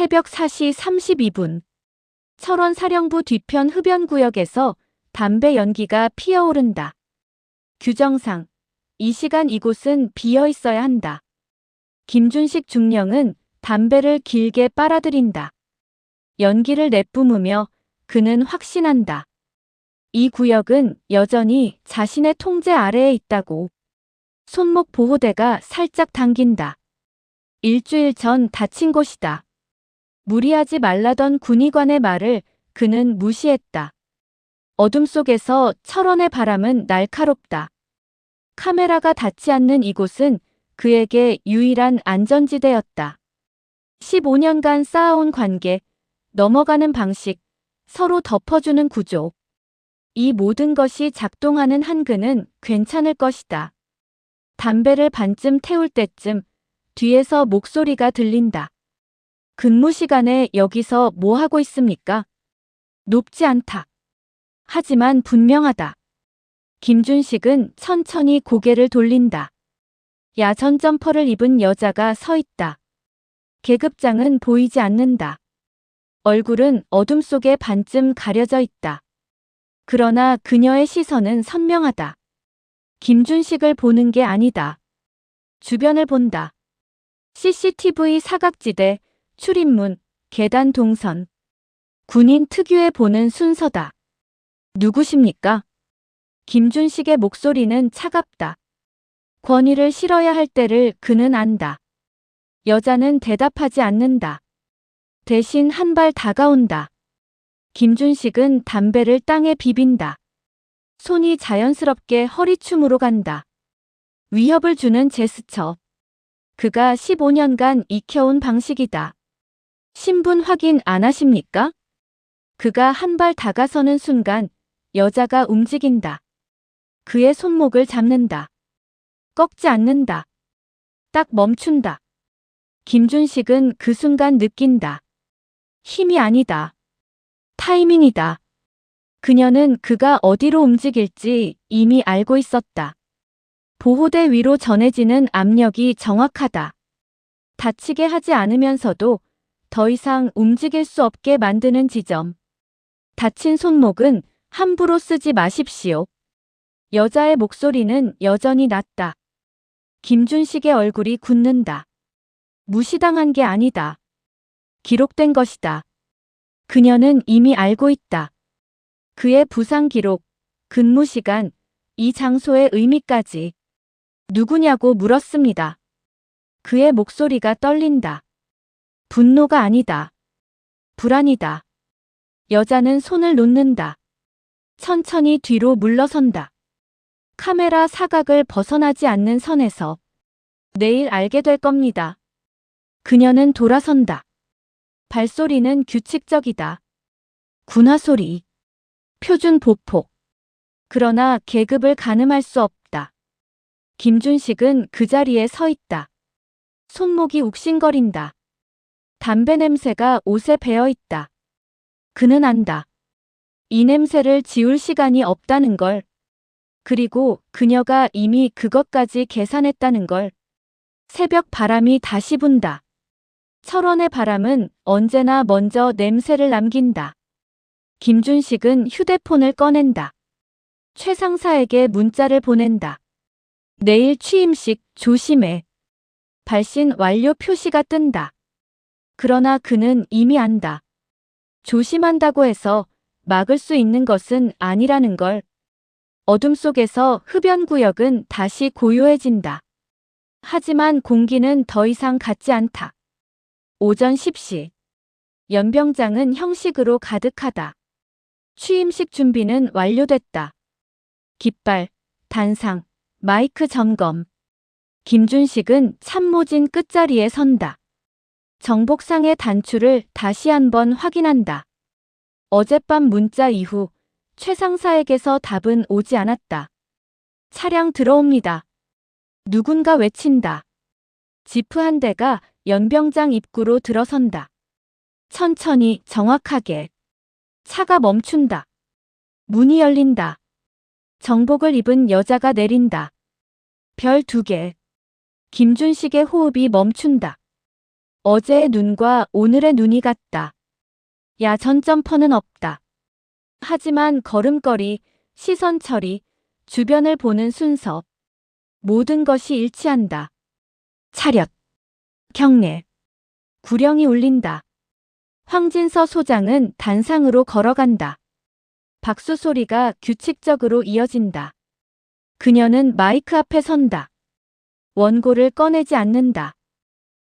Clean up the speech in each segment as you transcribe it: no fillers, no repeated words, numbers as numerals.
새벽 4시 32분. 철원 사령부 뒤편 흡연구역에서 담배 연기가 피어오른다. 규정상 이 시간 이곳은 비어 있어야 한다. 김준식 중령은 담배를 길게 빨아들인다. 연기를 내뿜으며 그는 확신한다. 이 구역은 여전히 자신의 통제 아래에 있다고. 손목 보호대가 살짝 당긴다. 일주일 전 다친 곳이다. 무리하지 말라던 군의관의 말을 그는 무시했다. 어둠 속에서 철원의 바람은 날카롭다. 카메라가 닿지 않는 이곳은 그에게 유일한 안전지대였다. 15년간 쌓아온 관계, 넘어가는 방식, 서로 덮어주는 구조. 이 모든 것이 작동하는 한 그는 괜찮을 것이다. 담배를 반쯤 태울 때쯤 뒤에서 목소리가 들린다. 근무 시간에 여기서 뭐 하고 있습니까? 높지 않다. 하지만 분명하다. 김준식은 천천히 고개를 돌린다. 야전 점퍼를 입은 여자가 서 있다. 계급장은 보이지 않는다. 얼굴은 어둠 속에 반쯤 가려져 있다. 그러나 그녀의 시선은 선명하다. 김준식을 보는 게 아니다. 주변을 본다. CCTV 사각지대, 출입문, 계단 동선. 군인 특유의 보는 순서다. 누구십니까? 김준식의 목소리는 차갑다. 권위를 실어야 할 때를 그는 안다. 여자는 대답하지 않는다. 대신 한 발 다가온다. 김준식은 담배를 땅에 비빈다. 손이 자연스럽게 허리춤으로 간다. 위협을 주는 제스처. 그가 15년간 익혀온 방식이다. 신분 확인 안 하십니까? 그가 한 발 다가서는 순간 여자가 움직인다. 그의 손목을 잡는다. 꺾지 않는다. 딱 멈춘다. 김준식은 그 순간 느낀다. 힘이 아니다. 타이밍이다. 그녀는 그가 어디로 움직일지 이미 알고 있었다. 보호대 위로 전해지는 압력이 정확하다. 다치게 하지 않으면서도 더 이상 움직일 수 없게 만드는 지점. 다친 손목은 함부로 쓰지 마십시오. 여자의 목소리는 여전히 낮다. 김준식의 얼굴이 굳는다. 무시당한 게 아니다. 기록된 것이다. 그녀는 이미 알고 있다. 그의 부상 기록, 근무 시간, 이 장소의 의미까지. 누구냐고 물었습니다. 그의 목소리가 떨린다. 분노가 아니다. 불안이다. 여자는 손을 놓는다. 천천히 뒤로 물러선다. 카메라 사각을 벗어나지 않는 선에서. 내일 알게 될 겁니다. 그녀는 돌아선다. 발소리는 규칙적이다. 군화 소리. 표준 보폭. 그러나 계급을 가늠할 수 없다. 김준식은 그 자리에 서 있다. 손목이 욱신거린다. 담배 냄새가 옷에 배어 있다. 그는 안다. 이 냄새를 지울 시간이 없다는 걸. 그리고 그녀가 이미 그것까지 계산했다는 걸. 새벽 바람이 다시 분다. 철원의 바람은 언제나 먼저 냄새를 남긴다. 김준식은 휴대폰을 꺼낸다. 최 상사에게 문자를 보낸다. 내일 취임식 조심해. 발신 완료 표시가 뜬다. 그러나 그는 이미 안다. 조심한다고 해서 막을 수 있는 것은 아니라는 걸. 어둠 속에서 흡연구역은 다시 고요해진다. 하지만 공기는 더 이상 같지 않다. 오전 10시. 연병장은 형식으로 가득하다. 취임식 준비는 완료됐다. 깃발, 단상, 마이크 점검. 김준식은 참모진 끝자리에 선다. 정복상의 단추를 다시 한번 확인한다. 어젯밤 문자 이후 최 상사에게서 답은 오지 않았다. 차량 들어옵니다. 누군가 외친다. 지프 한 대가 연병장 입구로 들어선다. 천천히 정확하게. 차가 멈춘다. 문이 열린다. 정복을 입은 여자가 내린다. 별 2개. 김준식의 호흡이 멈춘다. 어제의 눈과 오늘의 눈이 같다. 야, 전점퍼는 없다. 하지만 걸음걸이, 시선 처리, 주변을 보는 순서, 모든 것이 일치한다. 차렷, 경례, 구령이 울린다. 황진서 소장은 단상으로 걸어간다. 박수 소리가 규칙적으로 이어진다. 그녀는 마이크 앞에 선다. 원고를 꺼내지 않는다.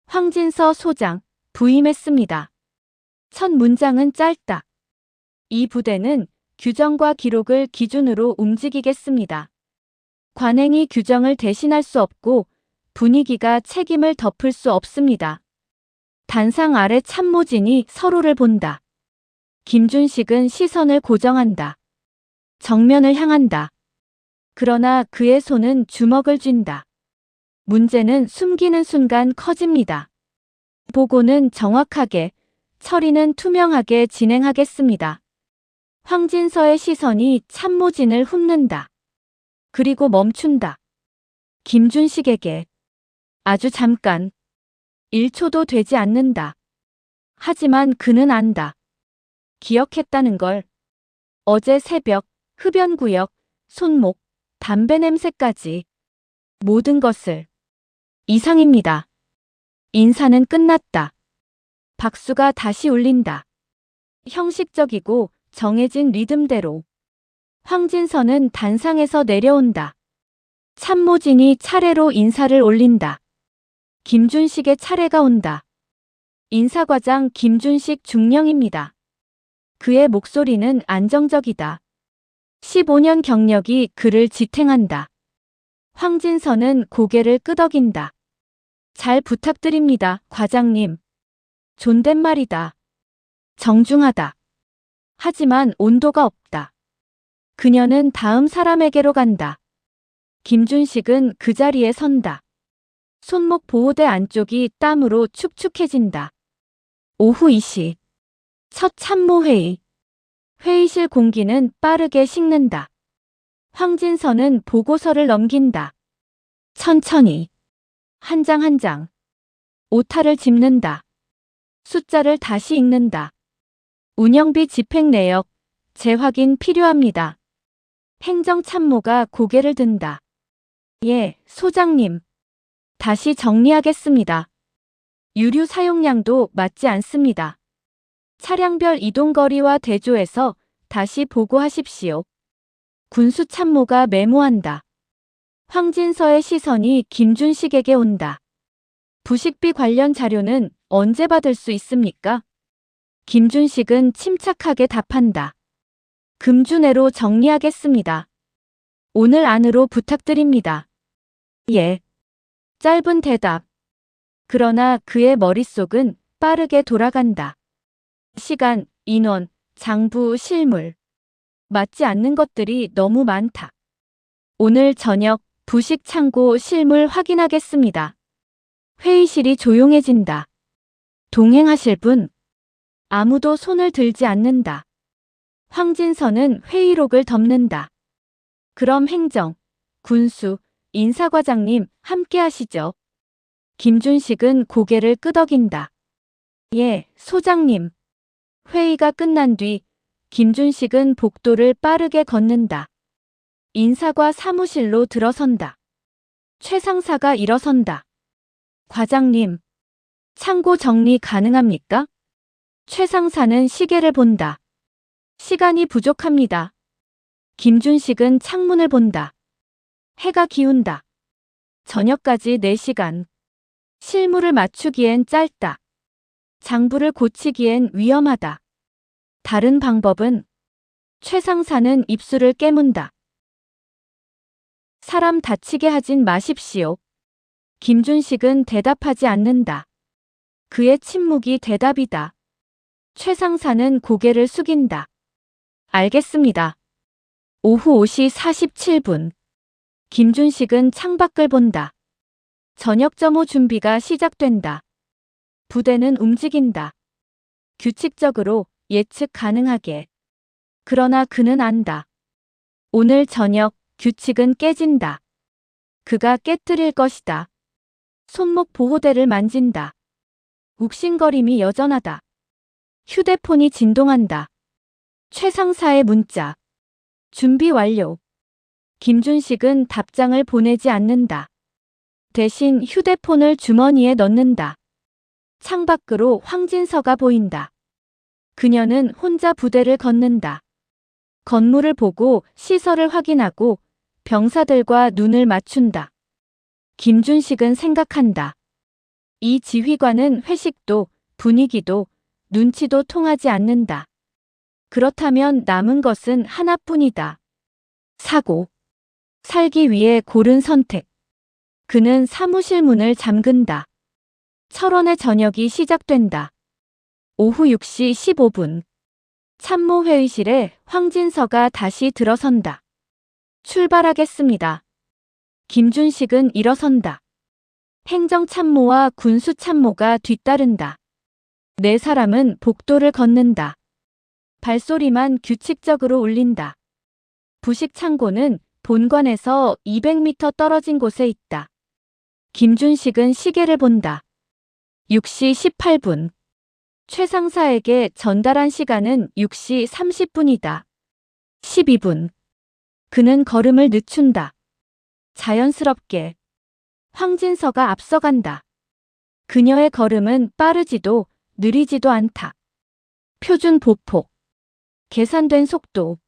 황진서 소장, 부임했습니다. 첫 문장은 짧다. 이 부대는 규정과 기록을 기준으로 움직이겠습니다. 관행이 규정을 대신할 수 없고 분위기가 책임을 덮을 수 없습니다. 단상 아래 참모진이 서로를 본다. 김준식은 시선을 고정한다. 정면을 향한다. 그러나 그의 손은 주먹을 쥔다. 문제는 숨기는 순간 커집니다. 보고는 정확하게, 처리는 투명하게 진행하겠습니다. 황진서의 시선이 참모진을 훑는다. 그리고 멈춘다. 김준식에게 아주 잠깐, 1초도 되지 않는다. 하지만 그는 안다. 기억했다는 걸. 어제 새벽, 흡연구역, 손목, 담배 냄새까지 모든 것을. 이상입니다. 인사는 끝났다. 박수가 다시 울린다. 형식적이고 정해진 리듬대로. 황진서는 단상에서 내려온다. 참모진이 차례로 인사를 올린다. 김준식의 차례가 온다. 인사과장 김준식 중령입니다. 그의 목소리는 안정적이다. 15년 경력이 그를 지탱한다. 황진서는 고개를 끄덕인다. 잘 부탁드립니다, 과장님. 존댓말이다. 정중하다. 하지만 온도가 없다. 그녀는 다음 사람에게로 간다. 김준식은 그 자리에 선다. 손목 보호대 안쪽이 땀으로 축축해진다. 오후 2시. 첫 참모회의. 회의실 공기는 빠르게 식는다. 황진서는 보고서를 넘긴다. 천천히. 한 장 한 장. 오타를 짚는다. 숫자를 다시 읽는다. 운영비 집행 내역, 재확인 필요합니다. 행정참모가 고개를 든다. 예, 소장님. 다시 정리하겠습니다. 유류 사용량도 맞지 않습니다. 차량별 이동거리와 대조해서 다시 보고하십시오. 군수참모가 메모한다. 황진서의 시선이 김준식에게 온다. 부식비 관련 자료는 언제 받을 수 있습니까? 김준식은 침착하게 답한다. 금주 내로 정리하겠습니다. 오늘 안으로 부탁드립니다. 예. 짧은 대답. 그러나 그의 머릿속은 빠르게 돌아간다. 시간, 인원, 장부, 실물. 맞지 않는 것들이 너무 많다. 오늘 저녁 부식 창고 실물 확인하겠습니다. 회의실이 조용해진다. 동행하실 분. 아무도 손을 들지 않는다. 황진서는 회의록을 덮는다. 그럼 행정, 군수, 인사과장님 함께 하시죠. 김준식은 고개를 끄덕인다. 예, 소장님. 회의가 끝난 뒤 김준식은 복도를 빠르게 걷는다. 인사과 사무실로 들어선다. 최 상사가 일어선다. 과장님, 창고 정리 가능합니까? 최 상사는 시계를 본다. 시간이 부족합니다. 김준식은 창문을 본다. 해가 기운다. 저녁까지 4시간. 실물을 맞추기엔 짧다. 장부를 고치기엔 위험하다. 다른 방법은? 최 상사는 입술을 깨문다. 사람 다치게 하진 마십시오. 김준식은 대답하지 않는다. 그의 침묵이 대답이다. 최 상사는 고개를 숙인다. 알겠습니다. 오후 5시 47분. 김준식은 창밖을 본다. 저녁 점호 준비가 시작된다. 부대는 움직인다. 규칙적으로, 예측 가능하게. 그러나 그는 안다. 오늘 저녁 규칙은 깨진다. 그가 깨뜨릴 것이다. 손목 보호대를 만진다. 욱신거림이 여전하다. 휴대폰이 진동한다. 최 상사의 문자. 준비 완료. 김준식은 답장을 보내지 않는다. 대신 휴대폰을 주머니에 넣는다. 창밖으로 황진서가 보인다. 그녀는 혼자 부대를 걷는다. 건물을 보고 시설을 확인하고 병사들과 눈을 맞춘다. 김준식은 생각한다. 이 지휘관은 회식도 분위기도 눈치도 통하지 않는다. 그렇다면 남은 것은 하나뿐이다. 사고. 살기 위해 고른 선택. 그는 사무실 문을 잠근다. 철원의 저녁이 시작된다. 오후 6시 15분. 참모회의실에 황진서가 다시 들어선다. 출발하겠습니다. 김준식은 일어선다. 행정참모와 군수참모가 뒤따른다. 네 사람은 복도를 걷는다. 발소리만 규칙적으로 울린다. 부식 창고는 본관에서 200m 떨어진 곳에 있다. 김준식은 시계를 본다. 6시 18분. 최 상사에게 전달한 시간은 6시 30분이다. 12분. 그는 걸음을 늦춘다. 자연스럽게. 황진서가 앞서간다. 그녀의 걸음은 빠르지도 느리지도 않다. 표준 보폭. 계산된 속도.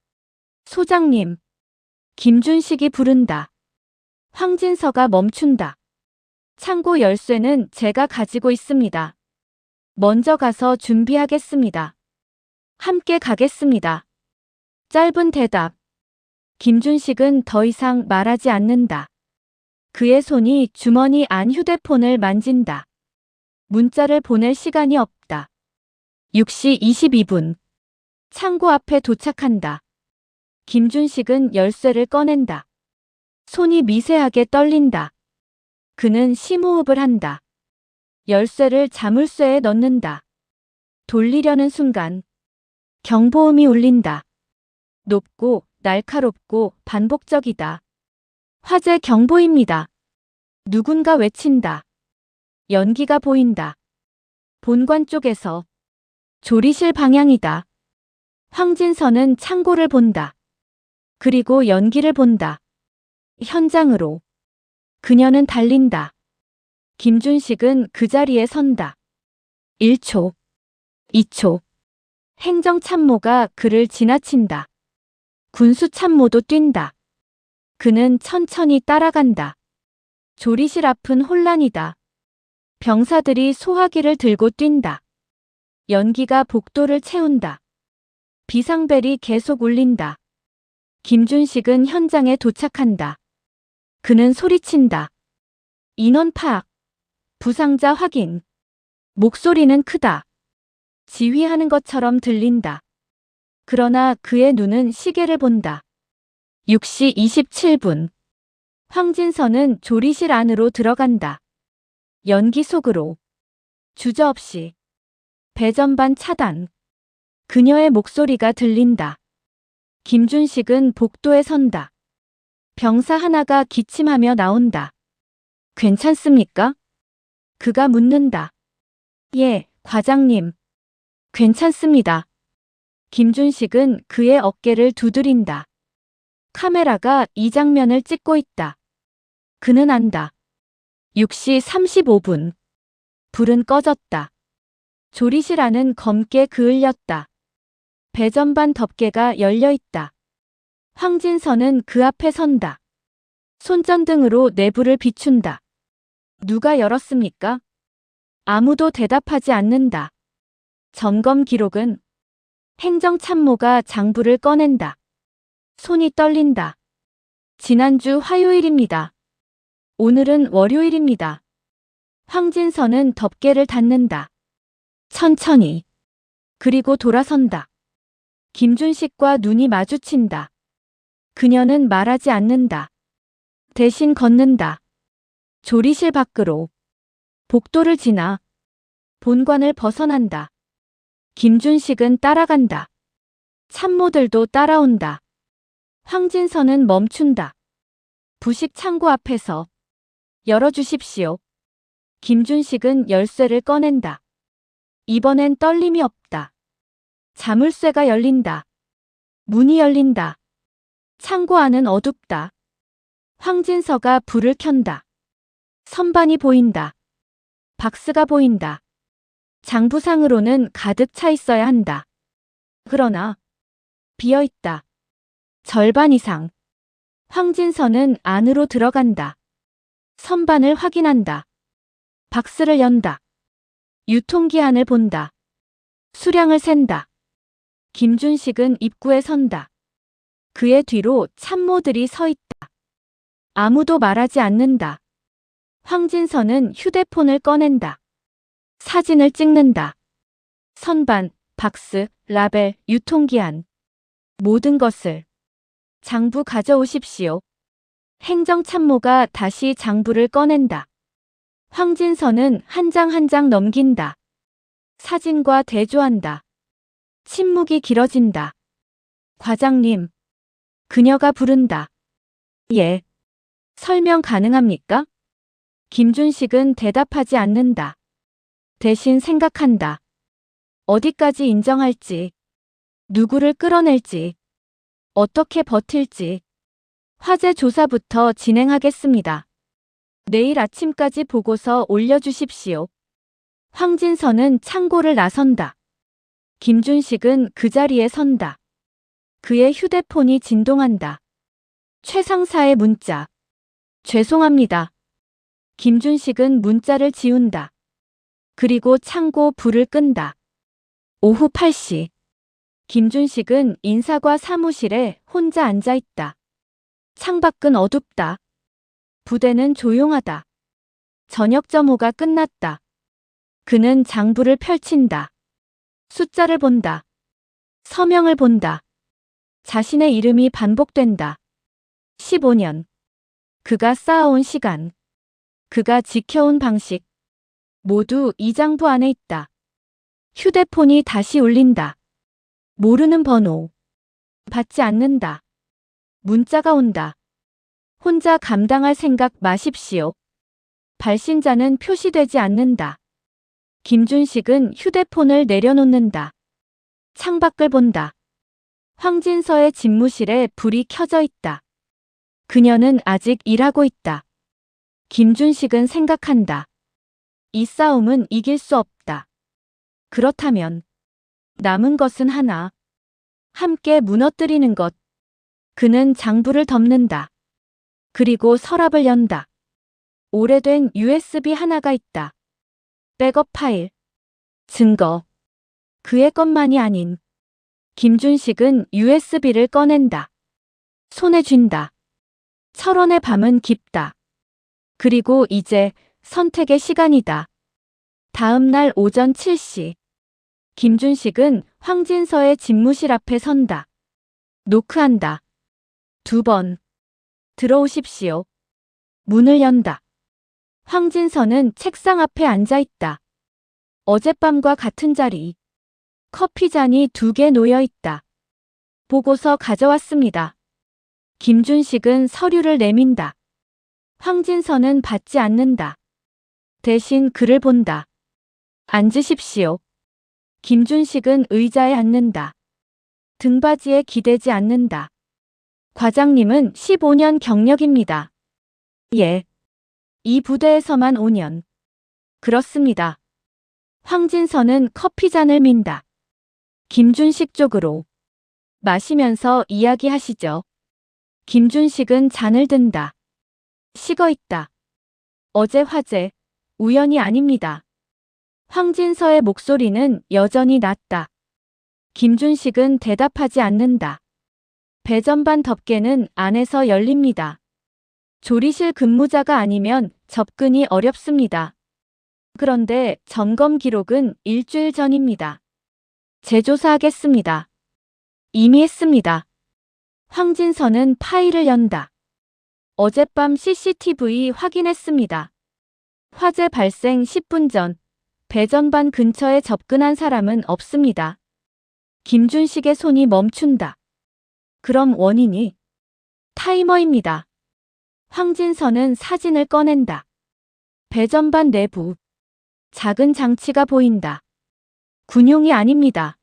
소장님. 김준식이 부른다. 황진서가 멈춘다. 창고 열쇠는 제가 가지고 있습니다. 먼저 가서 준비하겠습니다. 함께 가겠습니다. 짧은 대답. 김준식은 더 이상 말하지 않는다. 그의 손이 주머니 안 휴대폰을 만진다. 문자를 보낼 시간이 없다. 6시 22분. 창고 앞에 도착한다. 김준식은 열쇠를 꺼낸다. 손이 미세하게 떨린다. 그는 심호흡을 한다. 열쇠를 자물쇠에 넣는다. 돌리려는 순간 경보음이 울린다. 높고 날카롭고 반복적이다. 화재 경보입니다. 누군가 외친다. 연기가 보인다. 본관 쪽에서. 조리실 방향이다. 황진서는 창고를 본다. 그리고 연기를 본다. 현장으로. 그녀는 달린다. 김준식은 그 자리에 선다. 1초, 2초. 행정참모가 그를 지나친다. 군수참모도 뛴다. 그는 천천히 따라간다. 조리실 앞은 혼란이다. 병사들이 소화기를 들고 뛴다. 연기가 복도를 채운다. 비상벨이 계속 울린다. 김준식은 현장에 도착한다. 그는 소리친다. 인원 파악. 부상자 확인. 목소리는 크다. 지휘하는 것처럼 들린다. 그러나 그의 눈은 시계를 본다. 6시 27분. 황진서는 조리실 안으로 들어간다. 연기 속으로. 주저없이. 배전반 차단. 그녀의 목소리가 들린다. 김준식은 복도에 선다. 병사 하나가 기침하며 나온다. 괜찮습니까? 그가 묻는다. 예, 과장님. 괜찮습니다. 김준식은 그의 어깨를 두드린다. 카메라가 이 장면을 찍고 있다. 그는 안다. 6시 35분. 불은 꺼졌다. 조리실 안은 검게 그을렸다. 배전반 덮개가 열려있다. 황진서는 그 앞에 선다. 손전등으로 내부를 비춘다. 누가 열었습니까? 아무도 대답하지 않는다. 점검 기록은. 행정참모가 장부를 꺼낸다. 손이 떨린다. 지난주 화요일입니다. 오늘은 월요일입니다. 황진서는 덮개를 닫는다. 천천히. 그리고 돌아선다. 김준식과 눈이 마주친다. 그녀는 말하지 않는다. 대신 걷는다. 조리실 밖으로. 복도를 지나. 본관을 벗어난다. 김준식은 따라간다. 참모들도 따라온다. 황진서는 멈춘다. 부식 창고 앞에서. 열어주십시오. 김준식은 열쇠를 꺼낸다. 이번엔 떨림이 없다. 자물쇠가 열린다. 문이 열린다. 창고 안은 어둡다. 황진서가 불을 켠다. 선반이 보인다. 박스가 보인다. 장부상으로는 가득 차 있어야 한다. 그러나 비어 있다. 절반 이상. 황진서는 안으로 들어간다. 선반을 확인한다. 박스를 연다. 유통기한을 본다. 수량을 센다. 김준식은 입구에 선다. 그의 뒤로 참모들이 서 있다. 아무도 말하지 않는다. 황진서는 휴대폰을 꺼낸다. 사진을 찍는다. 선반, 박스, 라벨, 유통기한. 모든 것을. 장부 가져오십시오. 행정참모가 다시 장부를 꺼낸다. 황진서는 한 장 한 장 넘긴다. 사진과 대조한다. 침묵이 길어진다. 과장님. 그녀가 부른다. 예. 설명 가능합니까? 김준식은 대답하지 않는다. 대신 생각한다. 어디까지 인정할지. 누구를 끌어낼지. 어떻게 버틸지. 화재 조사부터 진행하겠습니다. 내일 아침까지 보고서 올려주십시오. 황진서는 창고를 나선다. 김준식은 그 자리에 선다. 그의 휴대폰이 진동한다. 최 상사의 문자. 죄송합니다. 김준식은 문자를 지운다. 그리고 창고 불을 끈다. 오후 8시. 김준식은 인사과 사무실에 혼자 앉아 있다. 창밖은 어둡다. 부대는 조용하다. 저녁 점호가 끝났다. 그는 장부를 펼친다. 숫자를 본다. 서명을 본다. 자신의 이름이 반복된다. 15년. 그가 쌓아온 시간. 그가 지켜온 방식. 모두 이 장부 안에 있다. 휴대폰이 다시 울린다. 모르는 번호. 받지 않는다. 문자가 온다. 혼자 감당할 생각 마십시오. 발신자는 표시되지 않는다. 김준식은 휴대폰을 내려놓는다. 창밖을 본다. 황진서의 집무실에 불이 켜져 있다. 그녀는 아직 일하고 있다. 김준식은 생각한다. 이 싸움은 이길 수 없다. 그렇다면 남은 것은 하나. 함께 무너뜨리는 것. 그는 장부를 덮는다. 그리고 서랍을 연다. 오래된 USB 하나가 있다. 백업 파일. 증거. 그의 것만이 아닌. 김준식은 USB를 꺼낸다. 손에 쥔다. 철원의 밤은 깊다. 그리고 이제 선택의 시간이다. 다음 날 오전 7시. 김준식은 황진서의 집무실 앞에 선다. 노크한다. 2번. 들어오십시오. 문을 연다. 황진서는 책상 앞에 앉아 있다. 어젯밤과 같은 자리. 커피잔이 2개 놓여 있다. 보고서 가져왔습니다. 김준식은 서류를 내민다. 황진서는 받지 않는다. 대신 그를 본다. 앉으십시오. 김준식은 의자에 앉는다. 등받이에 기대지 않는다. 과장님은 15년 경력입니다. 예. 이 부대에서만 5년. 그렇습니다. 황진서는 커피잔을 민다. 김준식 쪽으로. 마시면서 이야기하시죠. 김준식은 잔을 든다. 식어 있다. 어제 화재, 우연이 아닙니다. 황진서의 목소리는 여전히 낮다. 김준식은 대답하지 않는다. 배전반 덮개는 안에서 열립니다. 조리실 근무자가 아니면 접근이 어렵습니다. 그런데 점검 기록은 일주일 전입니다. 재조사하겠습니다. 이미 했습니다. 황진서는 파일을 연다. 어젯밤 CCTV 확인했습니다. 화재 발생 10분 전 배전반 근처에 접근한 사람은 없습니다. 김준식의 손이 멈춘다. 그럼 원인이 타이머입니다. 황진서는 사진을 꺼낸다. 배전반 내부. 작은 장치가 보인다. 군용이 아닙니다.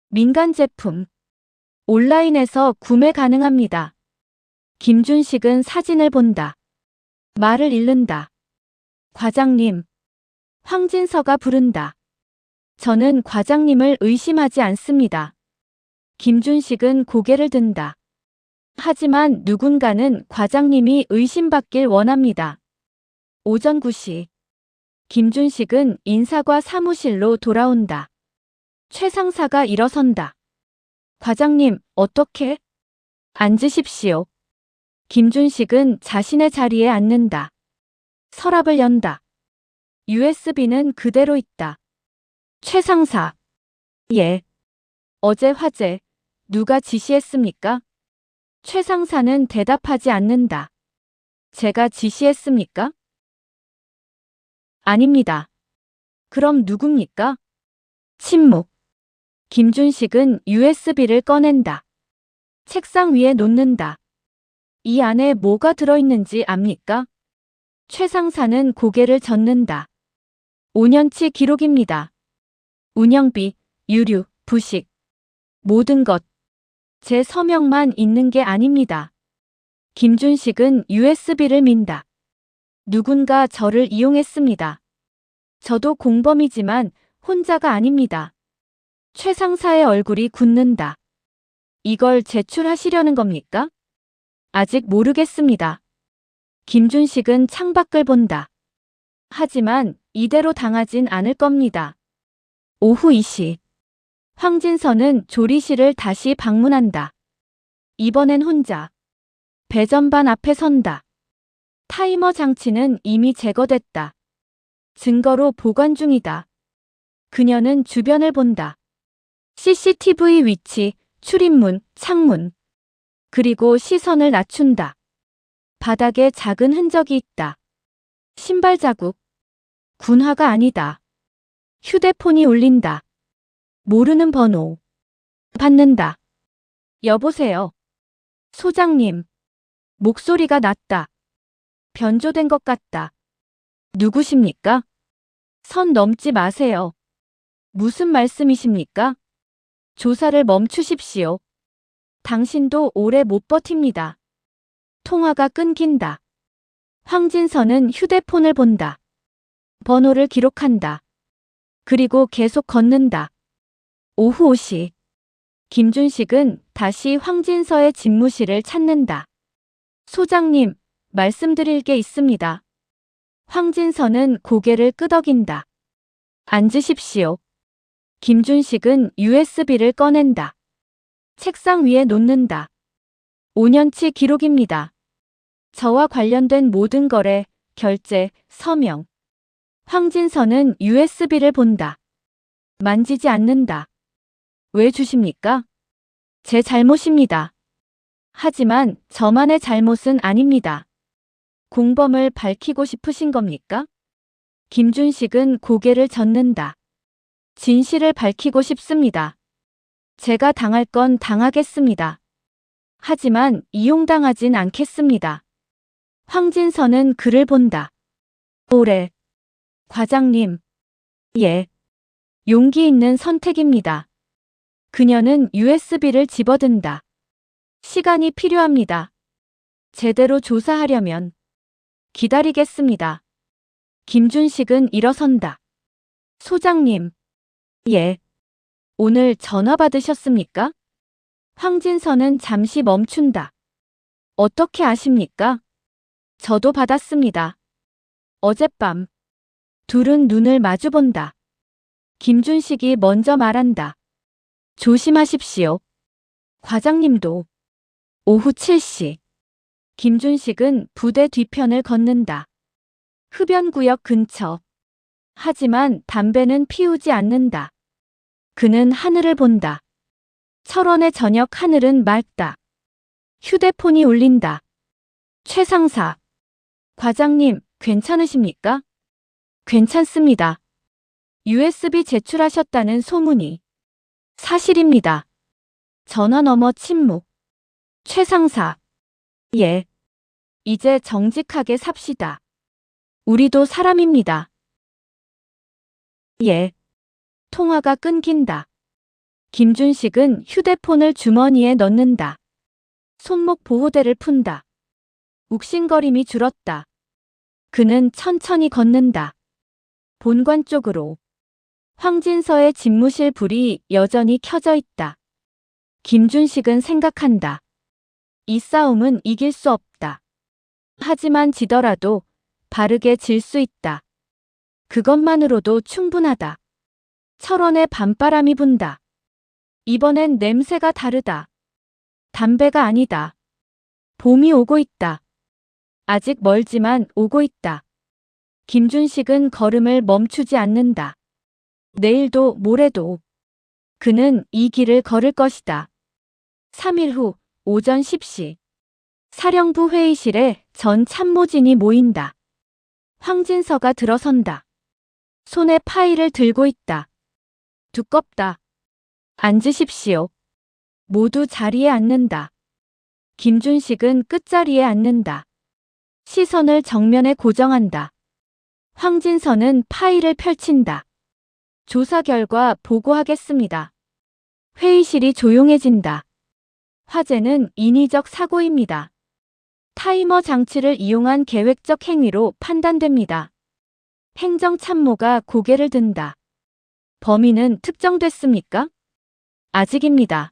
민간 제품. 온라인에서 구매 가능합니다. 김준식은 사진을 본다. 말을 잃는다. 과장님. 황진서가 부른다. 저는 과장님을 의심하지 않습니다. 김준식은 고개를 든다. 하지만 누군가는 과장님이 의심받길 원합니다. 오전 9시. 김준식은 인사과 사무실로 돌아온다. 최 상사가 일어선다. 과장님, 어떻게? 앉으십시오. 김준식은 자신의 자리에 앉는다. 서랍을 연다. USB는 그대로 있다. 최 상사. 예. 어제 화재, 누가 지시했습니까? 최 상사는 대답하지 않는다. 제가 지시했습니까? 아닙니다. 그럼 누굽니까? 침묵. 김준식은 USB를 꺼낸다. 책상 위에 놓는다. 이 안에 뭐가 들어있는지 압니까? 최 상사는 고개를 젓는다. 5년치 기록입니다. 운영비, 유류, 부식. 모든 것. 제 서명만 있는 게 아닙니다. 김준식은 USB를 민다. 누군가 저를 이용했습니다. 저도 공범이지만 혼자가 아닙니다. 최 상사의 얼굴이 굳는다. 이걸 제출하시려는 겁니까? 아직 모르겠습니다. 김준식은 창밖을 본다. 하지만 이대로 당하진 않을 겁니다. 오후 2시. 황진서는 조리실을 다시 방문한다. 이번엔 혼자. 배전반 앞에 선다. 타이머 장치는 이미 제거됐다. 증거로 보관 중이다. 그녀는 주변을 본다. CCTV 위치, 출입문, 창문. 그리고 시선을 낮춘다. 바닥에 작은 흔적이 있다. 신발 자국. 군화가 아니다. 휴대폰이 울린다. 모르는 번호. 받는다. 여보세요. 소장님. 목소리가 낮다. 변조된 것 같다. 누구십니까? 선 넘지 마세요. 무슨 말씀이십니까? 조사를 멈추십시오. 당신도 오래 못 버팁니다. 통화가 끊긴다. 황진서는 휴대폰을 본다. 번호를 기록한다. 그리고 계속 걷는다. 오후 5시. 김준식은 다시 황진서의 집무실을 찾는다. 소장님, 말씀드릴 게 있습니다. 황진서는 고개를 끄덕인다. 앉으십시오. 김준식은 USB를 꺼낸다. 책상 위에 놓는다. 5년치 기록입니다. 저와 관련된 모든 거래, 결제, 서명. 황진서는 USB를 본다. 만지지 않는다. 왜 주십니까? 제 잘못입니다. 하지만 저만의 잘못은 아닙니다. 공범을 밝히고 싶으신 겁니까? 김준식은 고개를 젓는다. 진실을 밝히고 싶습니다. 제가 당할 건 당하겠습니다. 하지만 이용당하진 않겠습니다. 황진서는 그를 본다. 오래. 과장님. 예. 용기 있는 선택입니다. 그녀는 USB를 집어든다. 시간이 필요합니다. 제대로 조사하려면. 기다리겠습니다. 김준식은 일어선다. 소장님. 예. 오늘 전화 받으셨습니까? 황진서는 잠시 멈춘다. 어떻게 아십니까? 저도 받았습니다. 어젯밤. 둘은 눈을 마주본다. 김준식이 먼저 말한다. 조심하십시오. 과장님도. 오후 7시. 김준식은 부대 뒤편을 걷는다. 흡연구역 근처. 하지만 담배는 피우지 않는다. 그는 하늘을 본다. 철원의 저녁 하늘은 맑다. 휴대폰이 울린다. 최 상사. 과장님, 괜찮으십니까? 괜찮습니다. USB 제출하셨다는 소문이. 사실입니다. 전화 너머 침묵. 최 상사. 예. 이제 정직하게 삽시다. 우리도 사람입니다. 예. 통화가 끊긴다. 김준식은 휴대폰을 주머니에 넣는다. 손목 보호대를 푼다. 욱신거림이 줄었다. 그는 천천히 걷는다. 본관 쪽으로. 황진서의 집무실 불이 여전히 켜져 있다. 김준식은 생각한다. 이 싸움은 이길 수 없다. 하지만 지더라도 바르게 질 수 있다. 그것만으로도 충분하다. 철원에 밤바람이 분다. 이번엔 냄새가 다르다. 담배가 아니다. 봄이 오고 있다. 아직 멀지만 오고 있다. 김준식은 걸음을 멈추지 않는다. 내일도 모레도 그는 이 길을 걸을 것이다. 3일 후 오전 10시 사령부 회의실에 전 참모진이 모인다. 황진서가 들어선다. 손에 파일을 들고 있다. 두껍다. 앉으십시오. 모두 자리에 앉는다. 김준식은 끝자리에 앉는다. 시선을 정면에 고정한다. 황진서는 파일을 펼친다. 조사 결과 보고하겠습니다. 회의실이 조용해진다. 화재는 인위적 사고입니다. 타이머 장치를 이용한 계획적 행위로 판단됩니다. 행정참모가 고개를 든다. 범인은 특정됐습니까? 아직입니다.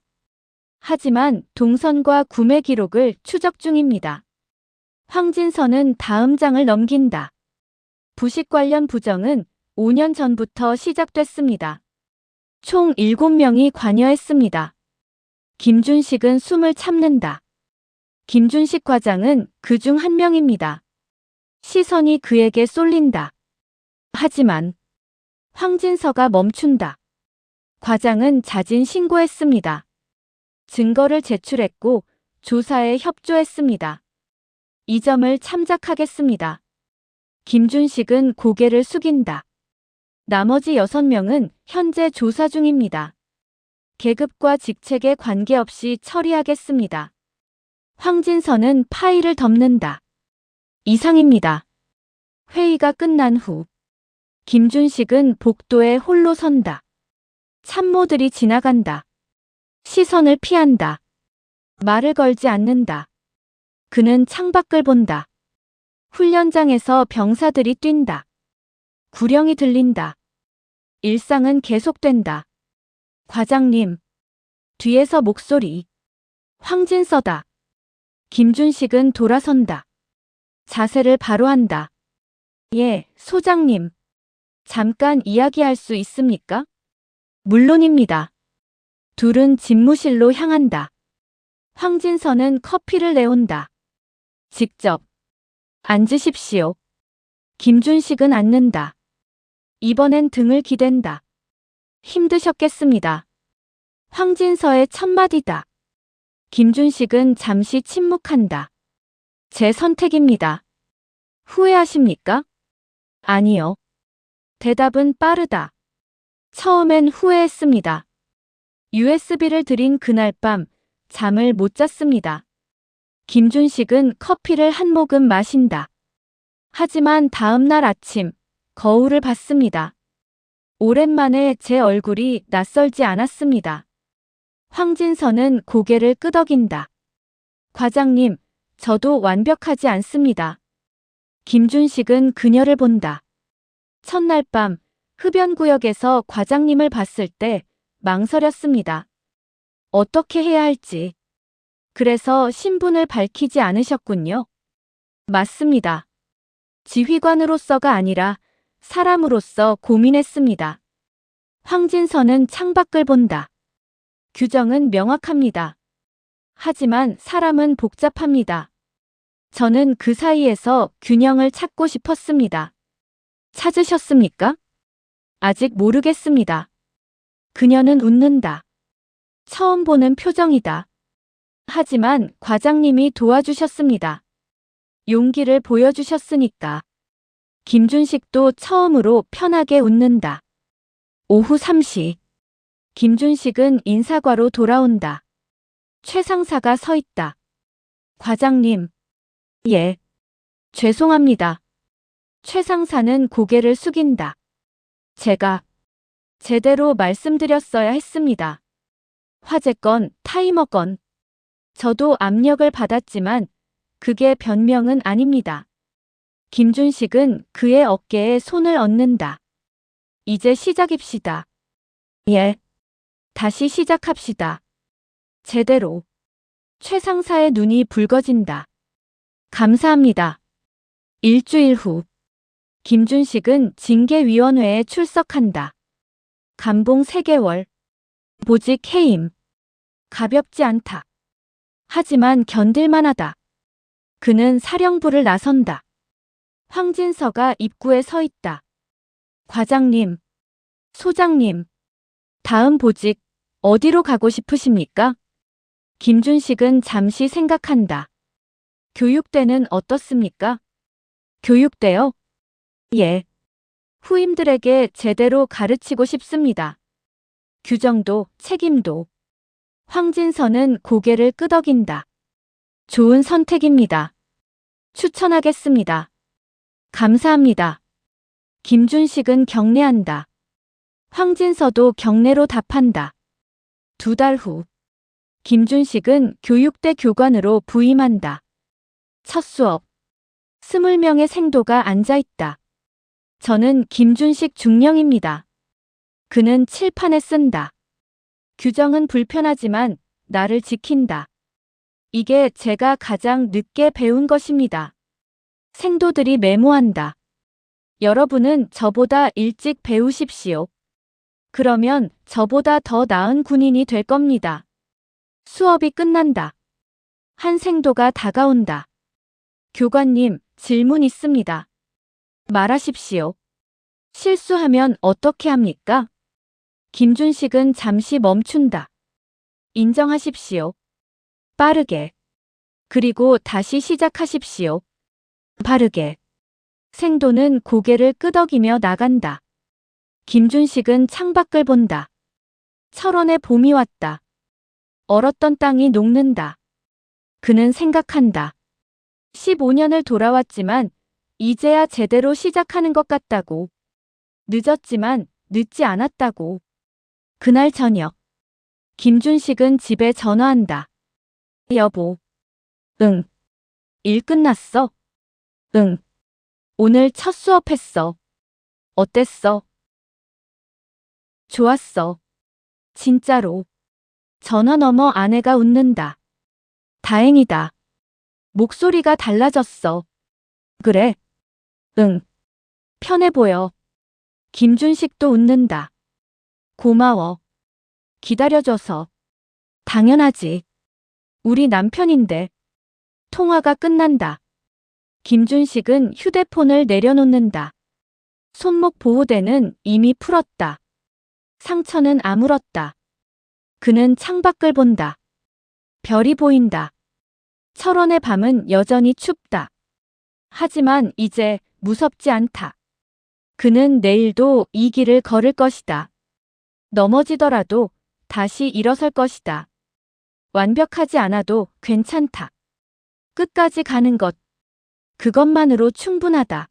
하지만 동선과 구매 기록을 추적 중입니다. 황진서는 다음 장을 넘긴다. 부식 관련 부정은 5년 전부터 시작됐습니다. 총 7명이 관여했습니다. 김준식은 숨을 참는다. 김준식 과장은 그 중 한 명입니다. 시선이 그에게 쏠린다. 하지만 황진서가 멈춘다. 과장은 자진 신고했습니다. 증거를 제출했고 조사에 협조했습니다. 이 점을 참작하겠습니다. 김준식은 고개를 숙인다. 나머지 6명은 현재 조사 중입니다. 계급과 직책에 관계없이 처리하겠습니다. 황진서는 파일을 덮는다. 이상입니다. 회의가 끝난 후 김준식은 복도에 홀로 선다. 참모들이 지나간다. 시선을 피한다. 말을 걸지 않는다. 그는 창밖을 본다. 훈련장에서 병사들이 뛴다. 구령이 들린다. 일상은 계속된다. 과장님. 뒤에서 목소리. 황진서다. 김준식은 돌아선다. 자세를 바로 한다. 예, 소장님. 잠깐 이야기할 수 있습니까? 물론입니다. 둘은 집무실로 향한다. 황진서는 커피를 내온다. 직접. 앉으십시오. 김준식은 앉는다. 이번엔 등을 기댄다. 힘드셨겠습니다. 황진서의 첫마디다. 김준식은 잠시 침묵한다. 제 선택입니다. 후회하십니까? 아니요. 대답은 빠르다. 처음엔 후회했습니다. USB를 들인 그날 밤 잠을 못 잤습니다. 김준식은 커피를 한 모금 마신다. 하지만 다음 날 아침 거울을 봤습니다. 오랜만에 제 얼굴이 낯설지 않았습니다. 황진서는 고개를 끄덕인다. 과장님, 저도 완벽하지 않습니다. 김준식은 그녀를 본다. 첫날 밤 흡연구역에서 과장님을 봤을 때 망설였습니다. 어떻게 해야 할지. 그래서 신분을 밝히지 않으셨군요. 맞습니다. 지휘관으로서가 아니라 사람으로서 고민했습니다. 황진서는 창밖을 본다. 규정은 명확합니다. 하지만 사람은 복잡합니다. 저는 그 사이에서 균형을 찾고 싶었습니다. 찾으셨습니까? 아직 모르겠습니다. 그녀는 웃는다. 처음 보는 표정이다. 하지만 과장님이 도와주셨습니다. 용기를 보여주셨으니까. 김준식도 처음으로 편하게 웃는다. 오후 3시. 김준식은 인사과로 돌아온다. 최 상사가 서 있다. 과장님. 예. 죄송합니다. 최 상사는 고개를 숙인다. 제가 제대로 말씀드렸어야 했습니다. 화재 건, 타이머 건. 저도 압력을 받았지만 그게 변명은 아닙니다. 김준식은 그의 어깨에 손을 얹는다. 이제 시작입시다. 예. 다시 시작합시다. 제대로. 최 상사의 눈이 붉어진다. 감사합니다. 일주일 후. 김준식은 징계위원회에 출석한다. 감봉 3개월. 보직 해임. 가볍지 않다. 하지만 견딜만하다. 그는 사령부를 나선다. 황진서가 입구에 서 있다. 과장님, 소장님, 다음 보직 어디로 가고 싶으십니까? 김준식은 잠시 생각한다. 교육대는 어떻습니까? 교육대요? 예. 후임들에게 제대로 가르치고 싶습니다. 규정도, 책임도. 황진서는 고개를 끄덕인다. 좋은 선택입니다. 추천하겠습니다. 감사합니다. 김준식은 경례한다. 황진서도 경례로 답한다. 2달 후. 김준식은 교육대 교관으로 부임한다. 첫 수업. 20명의 생도가 앉아있다. 저는 김준식 중령입니다. 그는 칠판에 쓴다. 규정은 불편하지만 나를 지킨다. 이게 제가 가장 늦게 배운 것입니다. 생도들이 메모한다. 여러분은 저보다 일찍 배우십시오. 그러면 저보다 더 나은 군인이 될 겁니다. 수업이 끝난다. 한 생도가 다가온다. 교관님, 질문 있습니다. 말하십시오. 실수하면 어떻게 합니까? 김준식은 잠시 멈춘다. 인정하십시오. 빠르게. 그리고 다시 시작하십시오. 바르게. 생도는 고개를 끄덕이며 나간다. 김준식은 창밖을 본다. 철원에 봄이 왔다. 얼었던 땅이 녹는다. 그는 생각한다. 15년을 돌아왔지만 이제야 제대로 시작하는 것 같다고. 늦었지만 늦지 않았다고. 그날 저녁. 김준식은 집에 전화한다. 여보. 응. 일 끝났어? 응. 오늘 첫 수업했어. 어땠어? 좋았어. 진짜로. 전화 너머 아내가 웃는다. 다행이다. 목소리가 달라졌어. 그래? 응. 편해 보여. 김준식도 웃는다. 고마워. 기다려줘서. 당연하지. 우리 남편인데. 통화가 끝난다. 김준식은 휴대폰을 내려놓는다. 손목 보호대는 이미 풀었다. 상처는 아물었다. 그는 창밖을 본다. 별이 보인다. 철원의 밤은 여전히 춥다. 하지만 이제 무섭지 않다. 그는 내일도 이 길을 걸을 것이다. 넘어지더라도 다시 일어설 것이다. 완벽하지 않아도 괜찮다. 끝까지 가는 것. 그것만으로 충분하다.